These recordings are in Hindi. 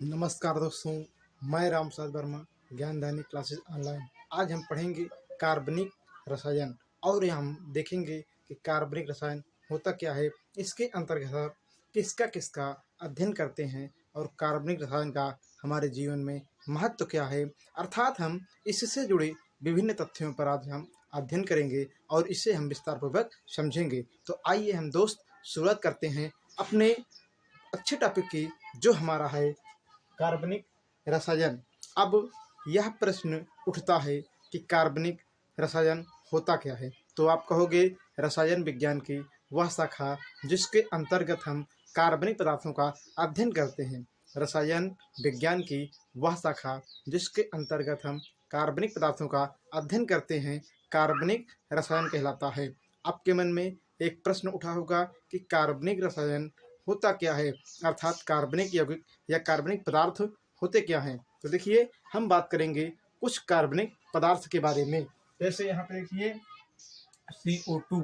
नमस्कार दोस्तों, मैं राम प्रसाद वर्मा, ज्ञानदायनी क्लासेस ऑनलाइन। आज हम पढ़ेंगे कार्बनिक रसायन और हम देखेंगे कि कार्बनिक रसायन होता क्या है। इसके अंतर्गत हम किसका किसका अध्ययन करते हैं और कार्बनिक रसायन का हमारे जीवन में महत्व क्या है। अर्थात हम इससे जुड़े विभिन्न तथ्यों पर आज हम अध्ययन करेंगे और इसे हम विस्तारपूर्वक समझेंगे। तो आइए हम दोस्त शुरुआत करते हैं अपने अच्छे टॉपिक की, जो हमारा है कार्बनिक रसायन। अब यह प्रश्न उठता है कि कार्बनिक रसायन होता क्या है। तो आप कहोगे रसायन विज्ञान की वह शाखा जिसके अंतर्गत हम कार्बनिक पदार्थों का अध्ययन करते हैं। रसायन विज्ञान की वह शाखा जिसके अंतर्गत हम कार्बनिक पदार्थों का अध्ययन करते हैं, कार्बनिक रसायन कहलाता है। आपके मन में एक प्रश्न उठा होगा कि कार्बनिक रसायन होता क्या है, अर्थात कार्बनिक यौगिक या कार्बनिक पदार्थ होते क्या हैं। तो देखिए, हम बात करेंगे कुछ कार्बनिक पदार्थ के बारे में। जैसे यहाँ पे देखिए CO2,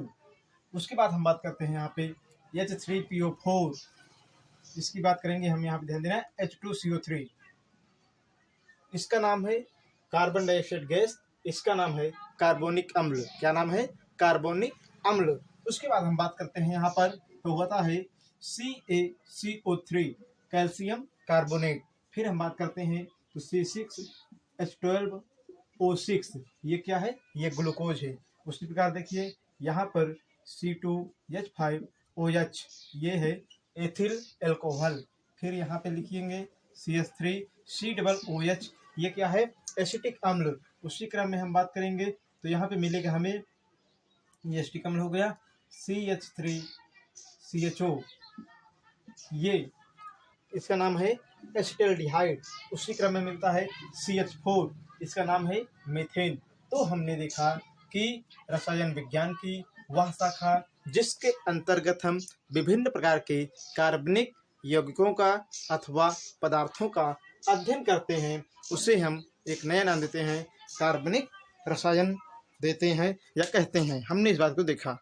उसके बाद हम बात करते हैं यहाँ पे H3PO4, इसकी बात करेंगे हम। यहाँ पे ध्यान देना है H2CO3, इसका नाम है कार्बन डाइऑक्साइड गैस, इसका नाम है कार्बोनिक अम्ल। क्या नाम है? कार्बोनिक अम्ल। उसके बाद हम बात करते हैं यहाँ पर, तो होता है CaCO3, कैल्शियम कार्बोनेट। फिर हम बात करते हैं तो C6H12O6, ये क्या है? ये ग्लूकोज है। उसी प्रकार देखिए यहाँ पर C2H5OH, ये है एथिल एल्कोहल। फिर यहाँ पे लिखेंगे CH3COOH, ये क्या है? एसिटिक अम्ल। उसी क्रम में हम बात करेंगे तो यहाँ पे मिलेगा हमें, ये एसिटिक अम्ल हो गया CH3CHO, ये इसका नाम है एसिटल्डिहाइड। उसी क्रम में मिलता है CH4, इसका नाम है मीथेन। तो हमने देखा कि रसायन विज्ञान की वह शाखा जिसके अंतर्गत हम विभिन्न प्रकार के कार्बनिक यौगिकों का अथवा पदार्थों का अध्ययन करते हैं, उसे हम एक नया नाम देते हैं, कार्बनिक रसायन देते हैं या कहते हैं। हमने इस बात को देखा।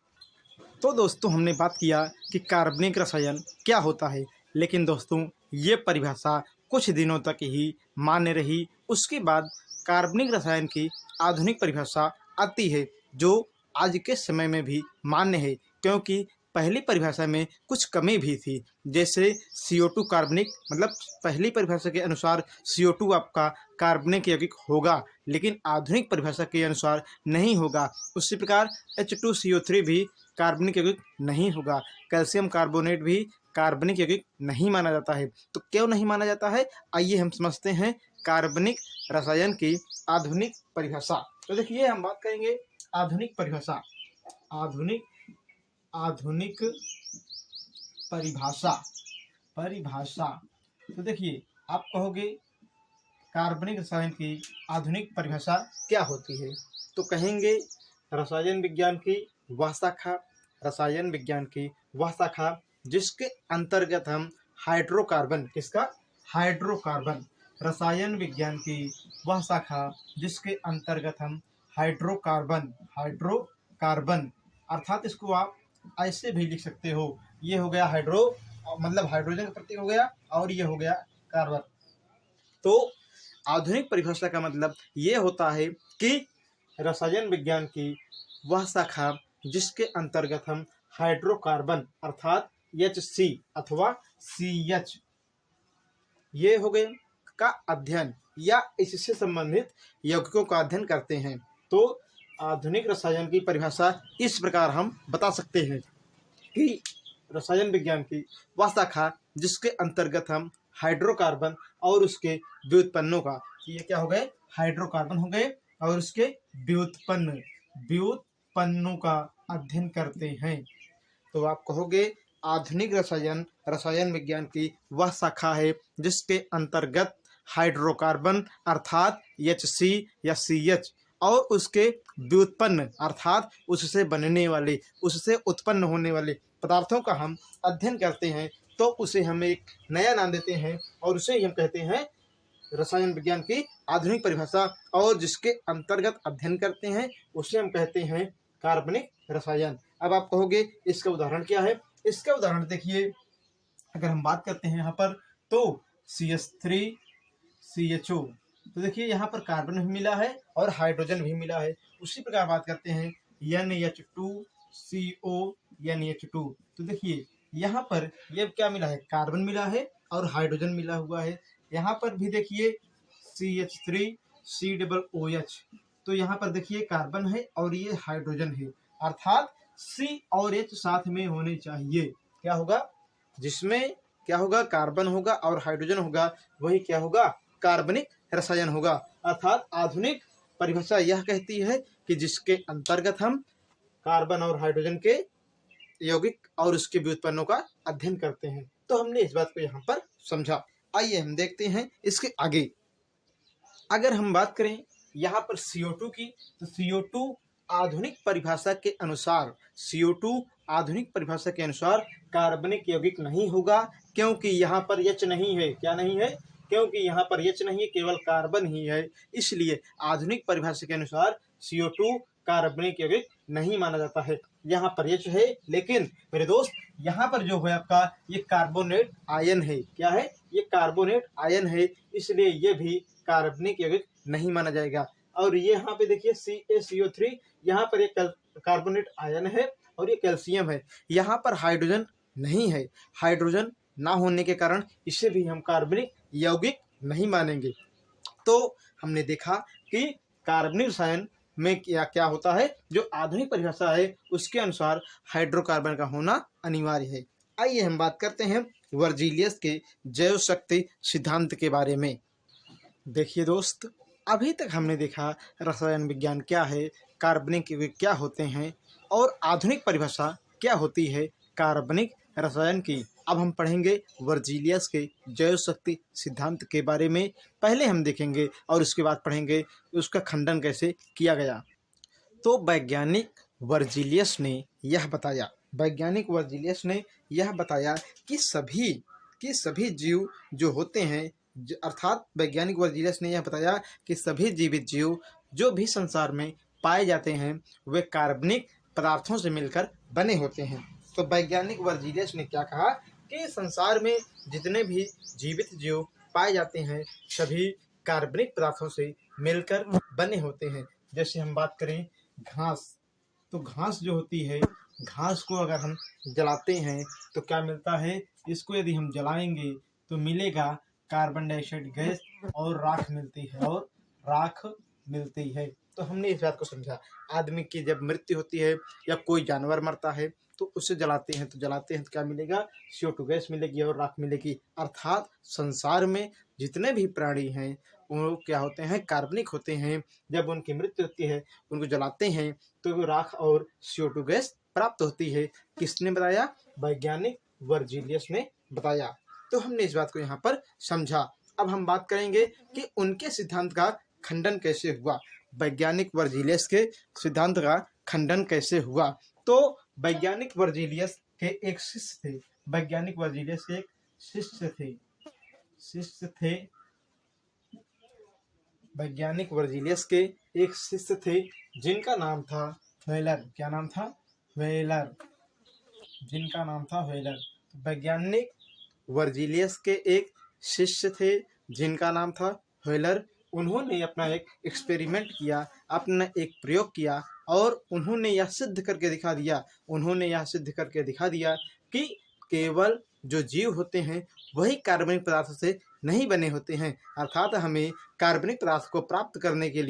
तो दोस्तों, हमने बात किया कि कार्बनिक रसायन क्या होता है, लेकिन दोस्तों ये परिभाषा कुछ दिनों तक ही मान्य रही। उसके बाद कार्बनिक रसायन की आधुनिक परिभाषा आती है, जो आज के समय में भी मान्य है, क्योंकि पहली परिभाषा में कुछ कमी भी थी। जैसे CO2 कार्बनिक, मतलब पहली परिभाषा के अनुसार CO2 आपका कार्बनिक यौगिक होगा, लेकिन आधुनिक परिभाषा के अनुसार नहीं होगा। उसी प्रकार H2CO3 भी कार्बनिक यौगिक नहीं होगा। कैल्शियम कार्बोनेट भी कार्बनिक यौगिक नहीं माना जाता है। तो क्यों नहीं माना जाता है, आइए हम समझते हैं कार्बनिक रसायन की आधुनिक परिभाषा। तो देखिए, हम बात करेंगे आधुनिक परिभाषा। आधुनिक परिभाषा। तो देखिए, आप कहोगे कार्बनिक रसायन की आधुनिक परिभाषा क्या होती है, तो कहेंगे रसायन विज्ञान की वह शाखा, रसायन विज्ञान की वह शाखा जिसके अंतर्गत हम हाइड्रोकार्बन, किसका? हाइड्रोकार्बन। रसायन विज्ञान की वह शाखा जिसके अंतर्गत हम हाइड्रोकार्बन, अर्थात इसको आप ऐसे भी लिख सकते हो, ये हो गया हाइड्रो, मतलब हाइड्रोजन का प्रतीक हो गया, और ये हो गया कार्बन। तो आधुनिक परिभाषा का मतलब ये होता है कि रसायन विज्ञान की वह शाखा जिसके अंतर्गत हम हाइड्रोकार्बन, अर्थात HC अथवा CH, ये हो गए का अध्ययन या इससे संबंधित यौगिकों का अध्ययन करते हैं। तो आधुनिक रसायन की परिभाषा इस प्रकार हम बता सकते हैं कि रसायन विज्ञान की वह शाखा जिसके अंतर्गत हम हाइड्रोकार्बन और उसके व्युत्पन्नों का, ये क्या हो गए? हाइड्रोकार्बन हो गए, और उसके व्युत्पन्नों का अध्ययन करते हैं। तो आप कहोगे आधुनिक रसायन विज्ञान की वह शाखा है जिसके अंतर्गत हाइड्रोकार्बन अर्थात HC या CH और उसके व्युत्पन्न अर्थात उससे बनने वाले, उससे उत्पन्न होने वाले पदार्थों का हम अध्ययन करते हैं। तो उसे हम एक नया नाम देते हैं और उसे हम कहते हैं रसायन विज्ञान की आधुनिक परिभाषा, और जिसके अंतर्गत अध्ययन करते हैं उसे हम कहते हैं कार्बनिक रसायन। अब आप कहोगे इसका उदाहरण क्या है? इसका उदाहरण देखिए, अगर हम बात करते हैं यहाँ पर, तो CH3CHO। तो देखिए यहाँ पर कार्बन भी मिला है और हाइड्रोजन भी मिला है। उसी प्रकार बात करते हैं NH2CO NH2। तो देखिए यहाँ पर ये क्या मिला है, कार्बन मिला है और हाइड्रोजन मिला हुआ है। यहाँ पर भी देखिए CH3COOH। तो यहाँ पर देखिए कार्बन है और ये हाइड्रोजन है, अर्थात C और H साथ में होने चाहिए। क्या होगा, जिसमें क्या होगा, कार्बन होगा और हाइड्रोजन होगा, वही क्या होगा, कार्बनिक रसायन होगा। अर्थात आधुनिक परिभाषा यह कहती है कि जिसके अंतर्गत हम कार्बन और हाइड्रोजन के यौगिक और उसके व्युत्पन्नों का अध्ययन करते हैं। तो हमने इस बात को यहाँ पर समझा। आइए हम देखते हैं इसके आगे। अगर हम बात करें यहाँ पर CO2 की, तो CO2 आधुनिक परिभाषा के अनुसार CO2 आधुनिक परिभाषा के अनुसार कार्बनिक यौगिक नहीं होगा, क्योंकि यहाँ पर H नहीं है। क्या नहीं है, क्योंकि यहाँ पर H नहीं है, केवल कार्बन ही है। इसलिए आधुनिक परिभाषा के अनुसार CO2 कार्बनिक यौगिक नहीं माना जाता है। यहाँ पर H है, लेकिन मेरे दोस्त यहाँ पर जो है आपका ये कार्बोनेट आयन है। क्या है, ये कार्बोनेट आयन है, इसलिए ये भी कार्बनिक यौगिक नहीं माना जाएगा। और ये यहाँ पे देखिए CaCO3, यहाँ पर एक कार्बोनेट आयन है और ये कैल्शियम है। यहाँ पर हाइड्रोजन नहीं है, हाइड्रोजन ना होने के कारण इसे भी हम कार्बनिक यौगिक नहीं मानेंगे। तो हमने देखा कि कार्बनिक रसायन में क्या क्या होता है, जो आधुनिक परिभाषा है उसके अनुसार हाइड्रोकार्बन का होना अनिवार्य है। आइए हम बात करते हैं वर्जीलियस के जैव शक्ति सिद्धांत के बारे में। देखिए दोस्त, अभी तक हमने देखा रसायन विज्ञान क्या है, कार्बनिक यौगिक क्या होते हैं और आधुनिक परिभाषा क्या होती है कार्बनिक रसायन की। अब हम पढ़ेंगे वर्जीलियस के जैव शक्ति सिद्धांत के बारे में। पहले हम देखेंगे और उसके बाद पढ़ेंगे उसका खंडन कैसे किया गया। तो वैज्ञानिक वर्जीलियस ने यह बताया कि सभी जीव जो होते हैं, अर्थात वैज्ञानिक वर्जीलियस ने यह बताया कि सभी जीवित जीव जो भी संसार में पाए जाते हैं वे कार्बनिक पदार्थों से मिलकर बने होते हैं। तो वैज्ञानिक वर्जीलियस ने क्या कहा कि संसार में जितने भी जीवित जीव पाए जाते हैं सभी कार्बनिक पदार्थों से मिलकर बने होते हैं। जैसे हम बात करें घास, तो घास जो होती है, घास को अगर हम जलाते हैं तो क्या मिलता है, इसको यदि हम जलाएंगे तो मिलेगा कार्बन डाइऑक्साइड गैस और राख मिलती है। तो हमने इस बात को समझा। आदमी की जब मृत्यु होती है या कोई जानवर मरता है तो उसे जलाते हैं तो क्या मिलेगा, CO2 गैस मिलेगी और राख मिलेगी। अर्थात संसार में जितने भी प्राणी हैं वो क्या होते हैं, कार्बनिक होते हैं। जब उनकी मृत्यु होती है, उनको जलाते हैं तो वो राख और CO2 गैस प्राप्त होती है। किसने बताया, वैज्ञानिक वर्जीलियस ने बताया। तो हमने इस बात को यहाँ पर समझा। अब हम बात करेंगे कि उनके सिद्धांत का खंडन कैसे हुआ, वैज्ञानिक वर्जीलियस के सिद्धांत का खंडन कैसे हुआ। तो वैज्ञानिक वर्जीलियस के एक शिष्य थे, वैज्ञानिक वर्जीलियस के एक वैज्ञानिक वर्जीलियस के एक शिष्य थे जिनका नाम था व्हेलर। क्या नाम था, व्हेलर, जिनका नाम था व्हेलर। वैज्ञानिक वर्जीलियस के एक शिष्य थे जिनका नाम था व्हेलर। उन्होंने अपना एक एक्सपेरिमेंट किया, अपना एक प्रयोग किया और उन्होंने यह सिद्ध करके दिखा दिया कि केवल जो जीव होते हैं वही कार्बनिक पदार्थों से नहीं बने होते हैं। अर्थात हमें कार्बनिक पदार्थ को प्राप्त करने के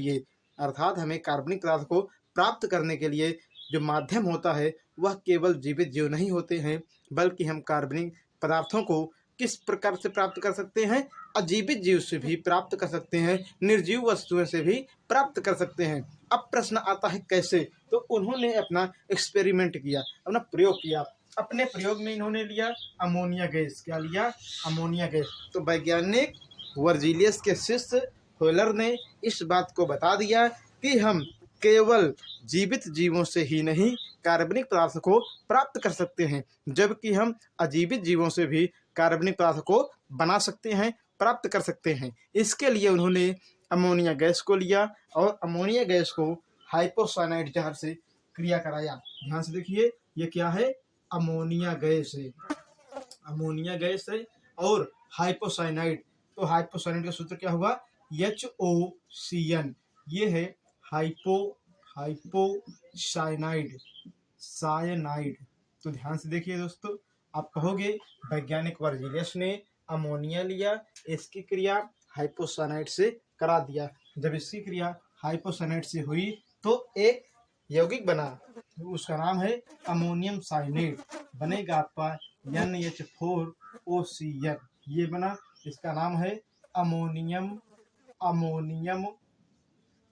लिए जो माध्यम होता है वह केवल जीवित जीव नहीं होते हैं, बल्कि हम कार्बनिक पदार्थों को किस प्रकार से प्राप्त कर सकते हैं, अजीवित जीव से भी प्राप्त कर सकते हैं, निर्जीव वस्तुओं से भी प्राप्त कर सकते हैं। अब प्रश्न आता है कैसे, तो उन्होंने अपना एक्सपेरिमेंट किया, अपना प्रयोग किया। अपने प्रयोग में इन्होंने लिया अमोनिया गैस। क्या लिया, अमोनिया गैस। तो वैज्ञानिक वर्जीलियस के शिष्य व्हेलर ने इस बात को बता दिया कि हम केवल जीवित जीवों से ही नहीं कार्बनिक पदार्थ को प्राप्त कर सकते हैं, जबकि हम अजीवित जीवों से भी कार्बनिक पदार्थ को बना सकते हैं, प्राप्त कर सकते हैं। इसके लिए उन्होंने अमोनिया गैस को लिया और अमोनिया गैस को हाइपोसाइनाइड जहर से क्रिया कराया। ध्यान से देखिए, ये क्या है, अमोनिया गैस है, अमोनिया गैस है। और हाइपोसाइनाइड। तो हाइपोसाइनाइड का सूत्र क्या हुआ, HOCN। ये है हाइपोसाइनाइड, साइनाइड। तो ध्यान से देखिए दोस्तों, आप कहोगे वैज्ञानिक वर्जिलियस ने अमोनिया लिया, इसकी क्रिया हाइपोसाइनाइड से करा दिया। जब इसकी क्रिया हाइपोसाइनाइड से हुई तो एक यौगिक बना, उसका नाम है अमोनियम साइनेट। बनेगा आपका NH4OCN, ये बना। इसका नाम है अमोनियम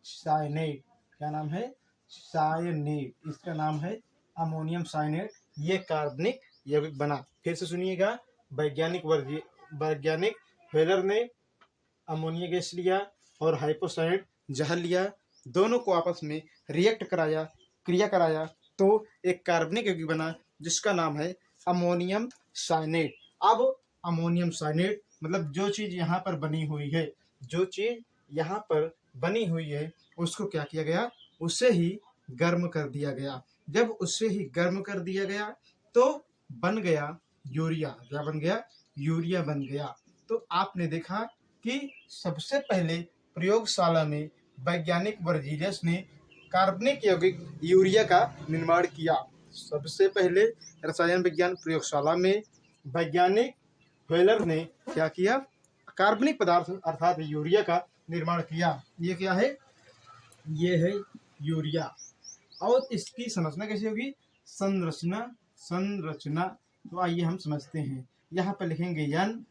साइनेट। क्या नाम है, साइनेट। इसका नाम है अमोनियम साइनेट। ये कार्बनिक यौगिक बना। फिर से सुनिएगा, वैज्ञानिक हेलर ने अमोनिया गैस लिया और हाइपोसाइनेट जहर लिया, दोनों को आपस में रिएक्ट कराया, क्रिया कराया, तो एक कार्बनिक यौगिक बना जिसका नाम है अमोनियम साइनेट। अब अमोनियम साइनेट मतलब जो चीज़ यहाँ पर बनी हुई है, जो चीज़ यहाँ पर बनी हुई है उसको क्या किया गया, उससे ही गर्म कर दिया गया। जब उससे ही गर्म कर दिया गया तो बन गया यूरिया। क्या बन गया, यूरिया बन गया। तो आपने देखा कि सबसे पहले प्रयोगशाला में वैज्ञानिक वर्जिलियस ने कार्बनिक यौगिक यूरिया का निर्माण किया। सबसे पहले रसायन विज्ञान प्रयोगशाला में वैज्ञानिक हेलर ने क्या किया, कार्बनिक पदार्थ अर्थात यूरिया का निर्माण किया। ये क्या है, ये है यूरिया। और इसकी संरचना कैसी होगी, संरचना। तो आइए हम समझते हैं। यहाँ पर लिखेंगे N,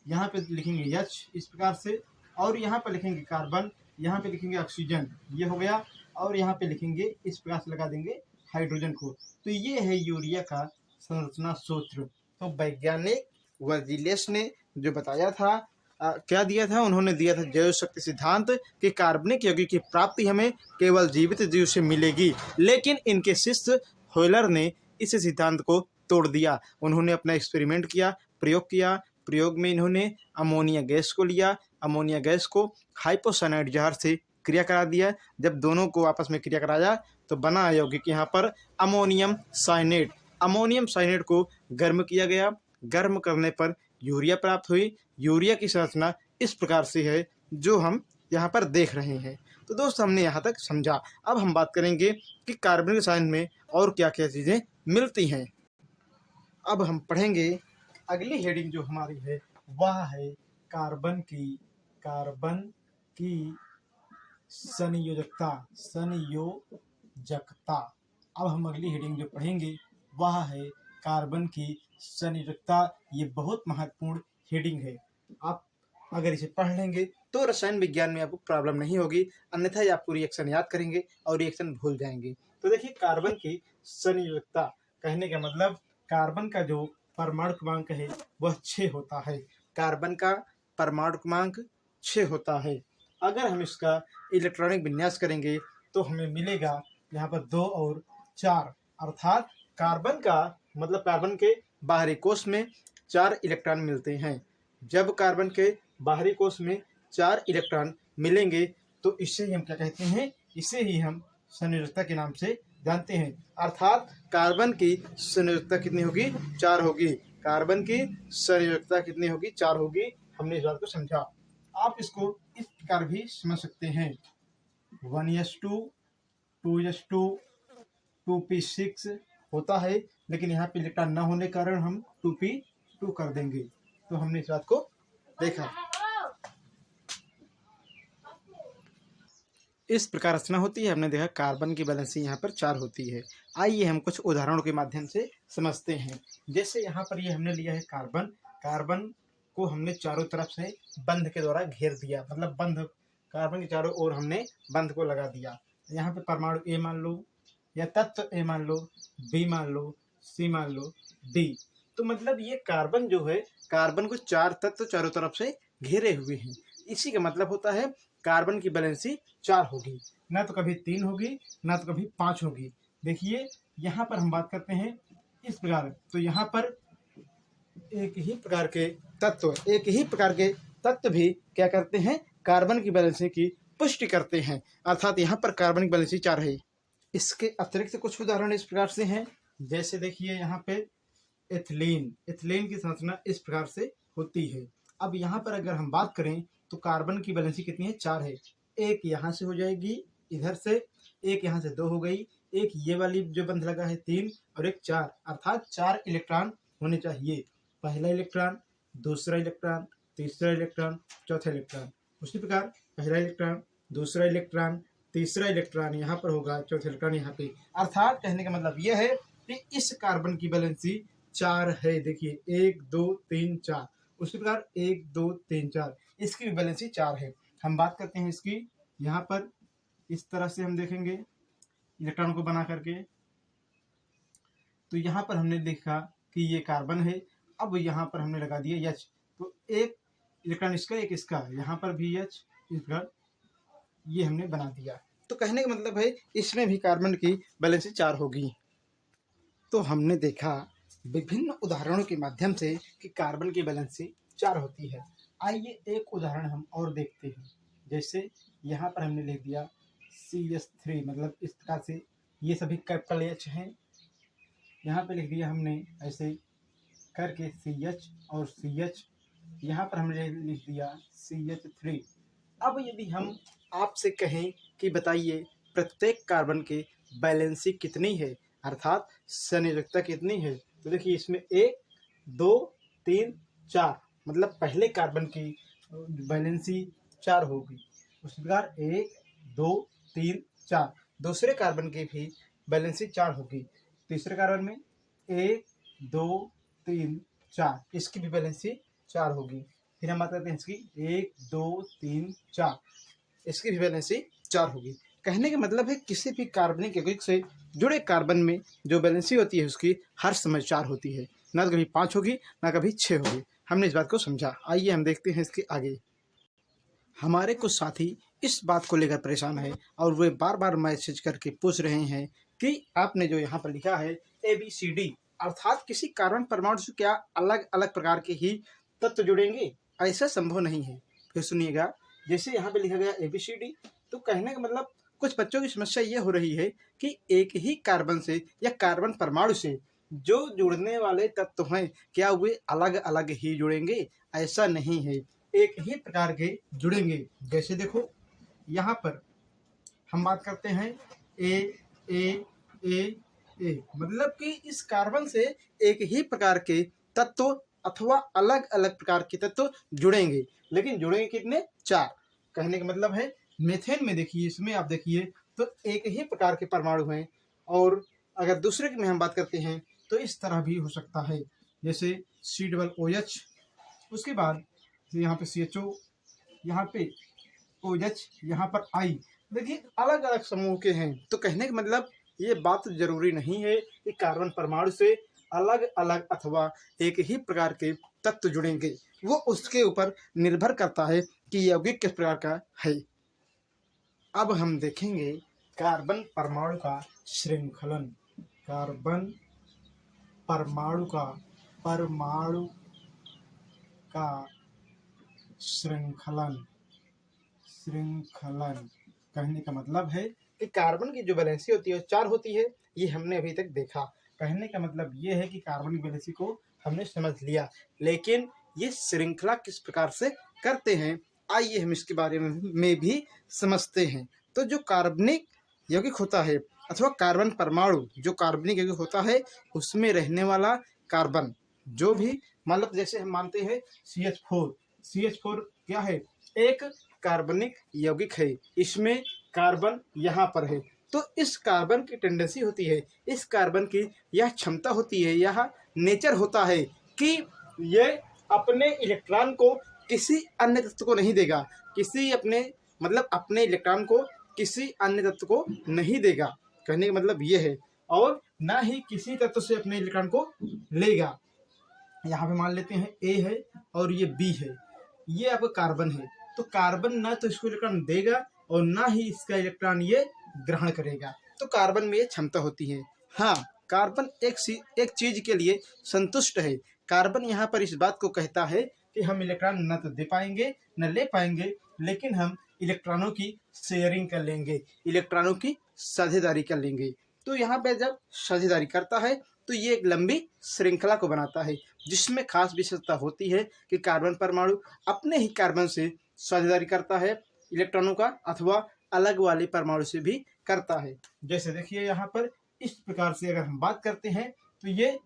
यहाँ पे लिखेंगे H इस प्रकार से, और यहाँ पर लिखेंगे कार्बन, यहाँ पे लिखेंगे ऑक्सीजन, ये हो गया। और यहाँ पे लिखेंगे इस प्रकार से लगा देंगे हाइड्रोजन को। तो ये है यूरिया का संरचना सूत्र। तो वैज्ञानिक वर्जिलियस ने जो बताया था, क्या दिया था, उन्होंने दिया था जैव शक्ति सिद्धांत कि कार्बनिक यौगिक की प्राप्ति हमें केवल जीवित जीव से मिलेगी। लेकिन इनके शिष्य हेलर ने इस सिद्धांत को तोड़ दिया। उन्होंने अपना एक्सपेरिमेंट किया, प्रयोग किया। प्रयोग में इन्होंने अमोनिया गैस को लिया, अमोनिया गैस को हाइपोसाइनाइड जहर से क्रिया करा दिया। जब दोनों को आपस में क्रिया कराया तो बना यौगिक यहाँ पर अमोनियम साइनेट। अमोनियम साइनेट को गर्म किया गया, गर्म करने पर यूरिया प्राप्त हुई। यूरिया की संरचना इस प्रकार से है जो हम यहाँ पर देख रहे हैं। तो दोस्त हमने यहाँ तक समझा। अब हम बात करेंगे कि कार्बनिक रसायन में और क्या क्या चीज़ें मिलती हैं। अब हम पढ़ेंगे अगली हेडिंग जो हमारी है वह है कार्बन की संयोजकता। अब हम अगली हेडिंग जो पढ़ेंगे वह है कार्बन की संयोजकता। ये बहुत महत्वपूर्ण हेडिंग है। आप अगर इसे पढ़ लेंगे तो रसायन विज्ञान में आपको प्रॉब्लम नहीं होगी, अन्यथा आपको रिएक्शन याद करेंगे और रिएक्शन भूल जाएंगे। तो देखिए, कार्बन की संयोजकता कहने का मतलब कार्बन का जो परमाणु क्रमांक है वह 6 होता है। कार्बन का परमाणु क्रमांक 6 होता है। अगर हम इसका इलेक्ट्रॉनिक विन्यास करेंगे तो हमें मिलेगा यहाँ पर 2 और 4, अर्थात कार्बन का मतलब कार्बन के बाहरी कोश में 4 इलेक्ट्रॉन मिलते हैं। जब कार्बन के बाहरी कोश में 4 इलेक्ट्रॉन मिलेंगे तो इसे ही हम क्या कहते हैं, इसे ही हम संयोजकता के नाम से जानते हैं। अर्थात कार्बन की संयोजकता कितनी होगी, 4 होगी। कार्बन की संयोजकता कितनी होगी, 4 होगी। हमने इस बात को समझा। आप इसको इस प्रकार भी समझ सकते हैं, 1s2 2s2 2p6 होता है, लेकिन यहाँ पे इलेक्ट्रॉन न होने के कारण हम 2p2 कर देंगे। तो हमने इस बात को देखा। इस प्रकार रचना होती है। हमने देखा कार्बन की वैलेंसी यहाँ पर 4 होती है। आइए हम कुछ उदाहरणों के माध्यम से समझते हैं। जैसे यहाँ पर ये हमने लिया है कार्बन को हमने चारों तरफ से बंध के द्वारा घेर दिया, मतलब बंध, कार्बन के चारों ओर हमने बंध को लगा दिया। यहाँ पे परमाणु ए मान लो, या तत्व ए मान लो, बी मान लो, सी मान लो, डी। तो मतलब ये कार्बन जो है, कार्बन को 4 तत्व चारों तरफ से घेरे हुए हैं। इसी का मतलब होता है कार्बन की वैलेंसी 4 होगी, ना तो कभी 3 होगी, ना तो कभी 5 होगी। देखिए यहाँ पर हम बात करते हैं इस प्रकार। तो यहाँ पर एक ही प्रकार के तत्व भी क्या करते हैं, कार्बन की वैलेंसी की पुष्टि करते हैं। अर्थात यहाँ पर कार्बन की वैलेंसी 4 है। इसके अतिरिक्त कुछ उदाहरण इस प्रकार से हैं। जैसे देखिए यहाँ पे एथिलीन की संरचना इस प्रकार से होती है। अब यहाँ पर अगर हम बात करें तो कार्बन की वैलेंसी कितनी है, 4 है। एक यहाँ से हो जाएगी इधर से, एक यहाँ से 2 हो गई, एक ये वाली जो बंध लगा है 3 और एक 4, अर्थात 4 इलेक्ट्रॉन होने चाहिए। पहला इलेक्ट्रॉन, दूसरा इलेक्ट्रॉन, तीसरा इलेक्ट्रॉन, चौथा इलेक्ट्रॉन। उसी प्रकार पहला इलेक्ट्रॉन, दूसरा इलेक्ट्रॉन, तीसरा इलेक्ट्रॉन यहाँ पर होगा, चौथा इलेक्ट्रॉन यहाँ पे। अर्थात कहने का मतलब यह है कि इस कार्बन की वैलेंसी 4 है। देखिए 1 2 3 4, उसी प्रकार 1 2 3 4, इसकी वैलेंसी 4 है। हम बात करते हैं इसकी, यहाँ पर इस तरह से हम देखेंगे इलेक्ट्रॉन को बना करके, तो यहाँ पर हमने देखा कि ये कार्बन है। अब यहाँ पर हमने लगा दिया H, तो एक इलेक्ट्रॉन इसका, एक इसका, यहाँ पर भी H, इस प्रकार ये हमने बना दिया। तो कहने का मतलब है इसमें भी कार्बन की वैलेंसी 4 होगी। तो हमने देखा विभिन्न उदाहरणों के माध्यम से कि कार्बन की वैलेंसी 4 होती है। आइए एक उदाहरण हम और देखते हैं। जैसे यहाँ पर हमने लिख दिया CH3, मतलब इस प्रकार से ये सभी कैपिटल H हैं। यहाँ पे लिख दिया हमने ऐसे करके CH और CH, यहाँ पर हमने लिख दिया CH3। अब यदि हम आपसे कहें कि बताइए प्रत्येक कार्बन के वैलेंसी कितनी है, अर्थात संयोजकता कितनी है, तो देखिए इसमें 1 2 3 4, मतलब पहले कार्बन की वैलेंसी 4 होगी। उसी प्रकार 1 2 3 4, दूसरे कार्बन की भी वैलेंसी 4 होगी। तीसरे कार्बन में 1 2 3 4, इसकी भी वैलेंसी 4 होगी। फिर हम बात करते हैं इसकी 1 2 3 4, इसकी भी वैलेंसी 4 होगी। कहने का मतलब है किसी भी कार्बनिक यौगिक से जुड़े कार्बन में जो वैलेंसी होती है उसकी हर समय 4 होती है, ना कभी 5 होगी ना कभी 6 होगी। हमने इस बात को समझा। आइए हम देखते हैं इसके आगे। हमारे कुछ साथी इस बात को लेकर परेशान है और वे बार बार मैसेज करके पूछ रहे हैं कि आपने जो यहाँ पर लिखा है ABCD, अर्थात किसी कार्बन परमाणु से क्या अलग अलग प्रकार के ही तत्व जुड़ेंगे? ऐसा संभव नहीं है। फिर सुनिएगा, जैसे यहाँ पे लिखा गया ABCD, तो कहने का मतलब कुछ बच्चों की समस्या ये हो रही है कि एक ही कार्बन से या कार्बन परमाणु से जो जुड़ने वाले तत्व हैं क्या वे अलग अलग ही जुड़ेंगे? ऐसा नहीं है, एक ही प्रकार के जुड़ेंगे। जैसे देखो यहाँ पर हम बात करते हैं ए, मतलब कि इस कार्बन से एक ही प्रकार के तत्व अथवा अलग अलग प्रकार के तत्व जुड़ेंगे, लेकिन जुड़ेंगे कितने? 4। कहने का मतलब है मेथेन में देखिए, इसमें आप देखिए तो एक ही प्रकार के परमाणु हैं, और अगर दूसरे में हम बात करते हैं तो इस तरह भी हो सकता है, जैसे C OH, उसके बाद यहाँ पे CHO, यहाँ पे OH, यहाँ पर I, देखिए अलग अलग समूह के हैं। तो कहने का मतलब ये बात जरूरी नहीं है कि कार्बन परमाणु से अलग अलग अथवा एक ही प्रकार के तत्व जुड़ेंगे, वो उसके ऊपर निर्भर करता है कि यौगिक किस प्रकार का है। अब हम देखेंगे कार्बन परमाणु का श्रृंखलन। कार्बन परमाणु का श्रृंखलन कहने का मतलब है कि कार्बन की जो वैलेंसी होती है 4 होती है, ये हमने अभी तक देखा। कहने का मतलब ये है कि कार्बन की वैलेंसी को हमने समझ लिया, लेकिन ये श्रृंखला किस प्रकार से करते हैं आइए हम इसके बारे में भी समझते हैं। तो जो कार्बनिक यौगिक होता है अथवा कार्बन परमाणु जो कार्बनिक यौगिक होता है, उसमें रहने वाला कार्बन जो भी, मतलब जैसे हम मानते हैं CH4 क्या है? एक कार्बनिक यौगिक है, इसमें कार्बन यहाँ पर है, तो इस कार्बन की टेंडेंसी होती है, इस कार्बन की यह क्षमता होती है, यह नेचर होता है कि ये अपने इलेक्ट्रॉन को किसी अन्य तत्व को नहीं देगा, अपने इलेक्ट्रॉन को किसी अन्य तत्व को नहीं देगा। कहने का मतलब ये है, और ना ही किसी तत्व से अपने इलेक्ट्रॉन को लेगा। यहाँ पे मान लेते हैं A है और ये B है, ये आपका कार्बन है, तो कार्बन ना तो इसको इलेक्ट्रॉन देगा और ना ही इसका इलेक्ट्रॉन ये ग्रहण करेगा। तो कार्बन में ये क्षमता होती है। हाँ, कार्बन एक चीज के लिए संतुष्ट है। कार्बन यहाँ पर इस बात को कहता है कि हम इलेक्ट्रॉन न तो दे पाएंगे न ले पाएंगे, लेकिन हम इलेक्ट्रॉनों की शेयरिंग कर लेंगे, इलेक्ट्रॉनों की साझेदारी कर लेंगे। तो यहाँ पे जब साझेदारी करता है तो ये एक लंबी श्रृंखला को बनाता है। जिसमें खास विशेषता होती है कि कार्बन परमाणु अपने ही कार्बन से साझेदारी करता है इलेक्ट्रॉनों का, अथवा अलग वाले परमाणु से भी करता है। जैसे देखिए यहाँ पर इस प्रकार से अगर हम बात करते हैं तो ये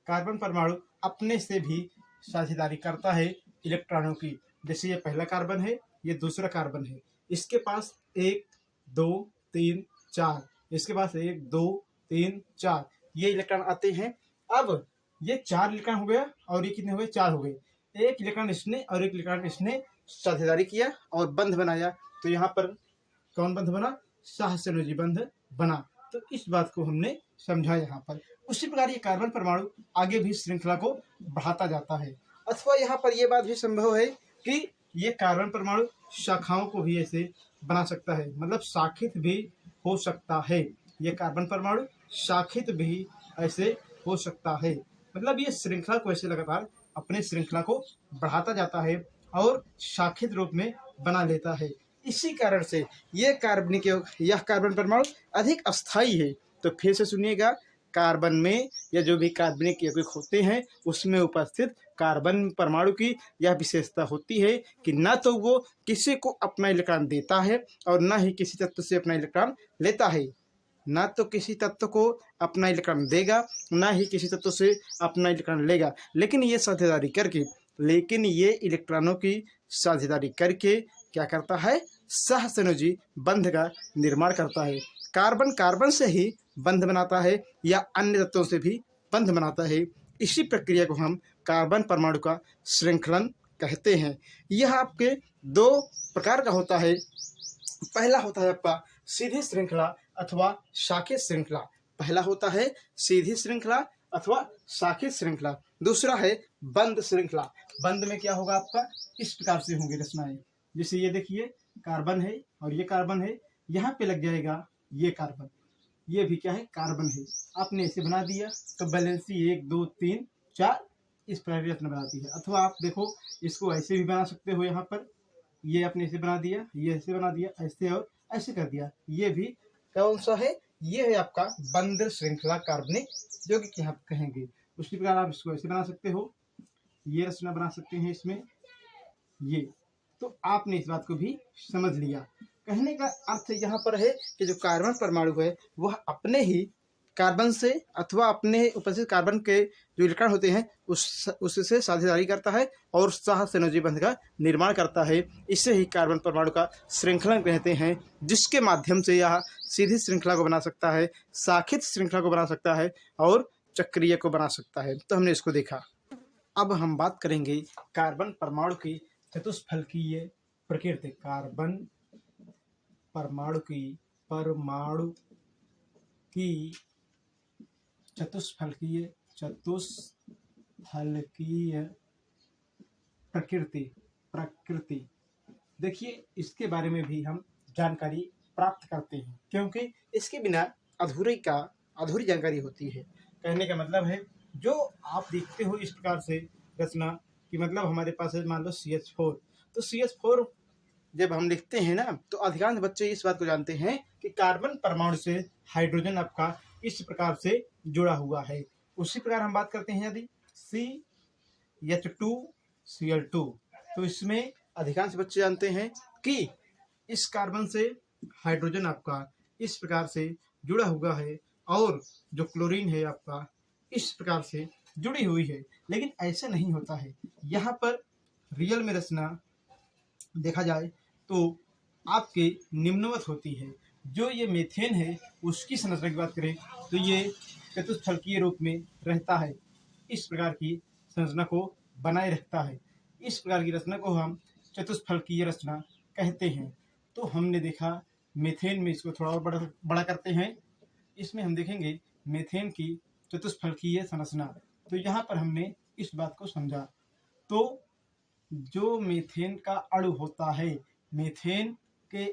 कार्बन परमाणु अपने से भी साझेदारी करता है इलेक्ट्रॉनों की। जैसे ये पहला कार्बन है, ये दूसरा कार्बन है, इसके पास 1 2 3 4, इसके पास 1 2 3 4 ये इलेक्ट्रॉन आते हैं। अब ये 4 इलेक्ट्रॉन हो गया और ये कितने हो गए, 4 हो गए। एक इलेक्ट्रॉन इसने और एक इलेक्ट्रॉन इसने साझेदारी किया और बंध बनाया, तो यहाँ पर कौन बंध बना, सहसंयोजी बंध बना। तो इस बात को हमने समझा यहाँ पर। उसी प्रकार ये कार्बन परमाणु आगे भी श्रृंखला को बढ़ाता जाता है। अथवा यहाँ पर यह बात भी संभव है कि ये कार्बन परमाणु शाखाओं को भी ऐसे बना सकता है, मतलब शाखित भी हो सकता है। ये कार्बन परमाणु शाखित भी ऐसे हो सकता है, मतलब ये श्रृंखला को ऐसे लगातार अपने श्रृंखला को बढ़ाता जाता है और शाखित रूप में बना लेता है। इसी कारण से यह कार्बनिक यह कार्बन परमाणु अधिक अस्थायी है। तो फिर से सुनिएगा, कार्बन में या जो भी कार्बनिक यौगिक होते हैं उसमें उपस्थित कार्बन परमाणु की यह विशेषता होती है कि न तो वो किसी को अपना इलेक्ट्रॉन देता है और न ही किसी तत्व से अपना इलेक्ट्रॉन लेता है। न तो किसी तत्व को अपना इलेक्ट्रॉन देगा, न ही किसी तत्व से अपना इलेक्ट्रॉन लेगा, लेकिन ये इलेक्ट्रॉनों की साझेदारी करके क्या करता है, सहसंयोजी बंध का निर्माण करता है। कार्बन कार्बन से ही बंध बनाता है या अन्य तत्वों से भी बंध बनाता है। इसी प्रक्रिया को हम कार्बन परमाणु का श्रृंखलन कहते हैं। यह आपके 2 प्रकार का होता है। पहला होता है आपका सीधी श्रृंखला अथवा शाखित श्रृंखला। पहला होता है सीधी श्रृंखला अथवा शाखित श्रृंखला, दूसरा है बंद श्रृंखला। बंद में क्या होगा, आपका इस प्रकार से होंगी रचनाएं। जैसे ये देखिए कार्बन है और ये कार्बन है, यहाँ पे लग जाएगा ये कार्बन, ये भी क्या है, कार्बन है। आपने इसे बना दिया तो वैलेंसी 1 2 3 4 इस प्रकार की रचना बनाती है। अथवा आप देखो इसको ऐसे भी बना सकते हो, यहाँ पर ये आपने ऐसे बना दिया, ये ऐसे बना दिया, ऐसे और ऐसे कर दिया। ये भी कौन सा है, ये है आपका बंद श्रृंखला कार्बनिक यौगिक यहाँ कहेंगे। उसी प्रकार आप इसको ऐसे बना सकते हो, ये रचना बना सकते हैं इसमें ये। तो आपने इस बात को भी समझ लिया। कहने का अर्थ यहाँ पर है कि जो कार्बन परमाणु है वह अपने ही कार्बन से अथवा अपने उपस्थित कार्बन के जो इलेक्ट्रॉन होते हैं उससे साझेदारी करता है और सहसंयोजी बंध का निर्माण करता है। इसे ही कार्बन परमाणु का श्रृंखलन कहते हैं, जिसके माध्यम से यह सीधी श्रृंखला को बना सकता है, शाखित श्रृंखला को बना सकता है और चक्रीय को बना सकता है। तो हमने इसको देखा। अब हम बात करेंगे कार्बन परमाणु की चतुष्फलकीय प्रकृति। कार्बन परमाणु की चतुष्फलकीय प्रकृति। देखिए इसके बारे में भी हम जानकारी प्राप्त करते हैं, क्योंकि इसके बिना अधूरी जानकारी होती है। कहने का मतलब है जो आप देखते हो इस प्रकार से रचना कि मतलब हमारे पास है मान लो CH4, तो CH4 जब हम लिखते हैं ना तो अधिकांश बच्चे इस बात को जानते हैं कि कार्बन परमाणु से हाइड्रोजन आपका इस प्रकार से जुड़ा हुआ है। उसी प्रकार हम बात करते हैं यदि CH2Cl2, तो इसमें अधिकांश बच्चे जानते हैं कि इस कार्बन से हाइड्रोजन आपका इस प्रकार से जुड़ा हुआ है और जो क्लोरीन है आपका इस प्रकार से जुड़ी हुई है। लेकिन ऐसा नहीं होता है। यहाँ पर रियल में रचना देखा जाए तो आपके निम्नवत होती है। जो ये मीथेन है उसकी संरचना की बात करें तो ये चतुष्फलकीय रूप में रहता है, इस प्रकार की संरचना को बनाए रखता है। इस प्रकार की रचना को हम चतुष्फलकीय रचना कहते हैं। तो हमने देखा मीथेन में, इसको थोड़ा और बड़ा करते हैं। इसमें हम देखेंगे मीथेन की चतुष्फलकीय संरचना। तो यहाँ पर हमने इस बात को समझा। तो जो मीथेन का अणु होता है, मीथेन के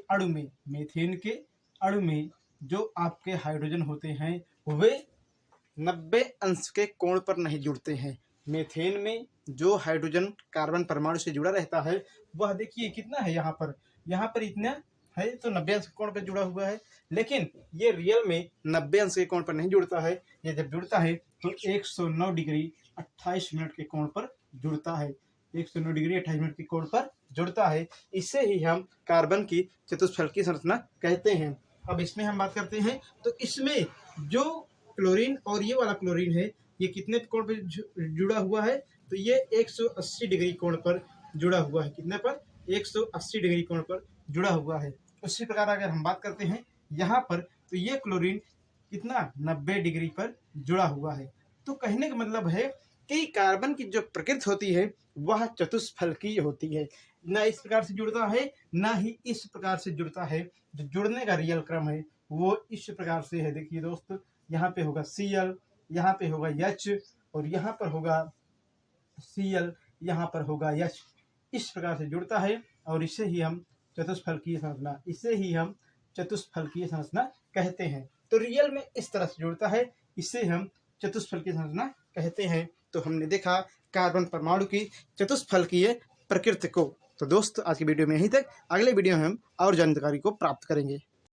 अणु में जो आपके हाइड्रोजन होते हैं वे 90 अंश के कोण पर नहीं जुड़ते हैं। मीथेन में जो हाइड्रोजन कार्बन परमाणु से जुड़ा रहता है वह देखिए कितना है, यहाँ पर इतना है तो 90 अंश के कोण पर जुड़ा हुआ है। लेकिन ये रियल में 90 अंश के कोण पर नहीं जुड़ता है। ये जब जुड़ता है तो 109 डिग्री 109 के कोण पर जुड़ता है। 109 डिग्री 28 मिनट के कोण पर जुड़ता है। इससे ही हम कार्बन की चतुष्फलकीय संरचना कहते हैं। अब इसमें हम बात करते हैं तो इसमें जो क्लोरीन और ये वाला क्लोरीन है, ये कितने कोण पर जुड़ा हुआ है? तो ये 180 डिग्री कोण पर जुड़ा हुआ है। कितने पर? 180 डिग्री कोण पर जुड़ा हुआ है। उसी प्रकार अगर हम बात करते हैं यहाँ पर, तो ये क्लोरीन कितना 90 डिग्री पर जुड़ा हुआ है। तो कहने का मतलब है कि कार्बन की जो प्रकृति होती है वह चतुष्फलकीय होती है। ना इस प्रकार से जुड़ता है, ना ही इस प्रकार से जुड़ता है। जो जुड़ने का रियल क्रम है वो इस प्रकार से है। देखिए दोस्त, यहाँ पे होगा Cl, यहाँ पे होगा H और यहाँ पर होगा Cl, यहाँ पर होगा H। इस प्रकार से जुड़ता है और इसे ही हम चतुष्फलकीय संरचना कहते हैं। तो रियल में इस तरह से जुड़ता है, इसे हम चतुष्फलकीय संरचना कहते हैं। तो हमने देखा कार्बन परमाणु की चतुष्फलकीय प्रकृति को। तो दोस्त आज की वीडियो में यहीं तक। अगले वीडियो में हम और जानकारी को प्राप्त करेंगे।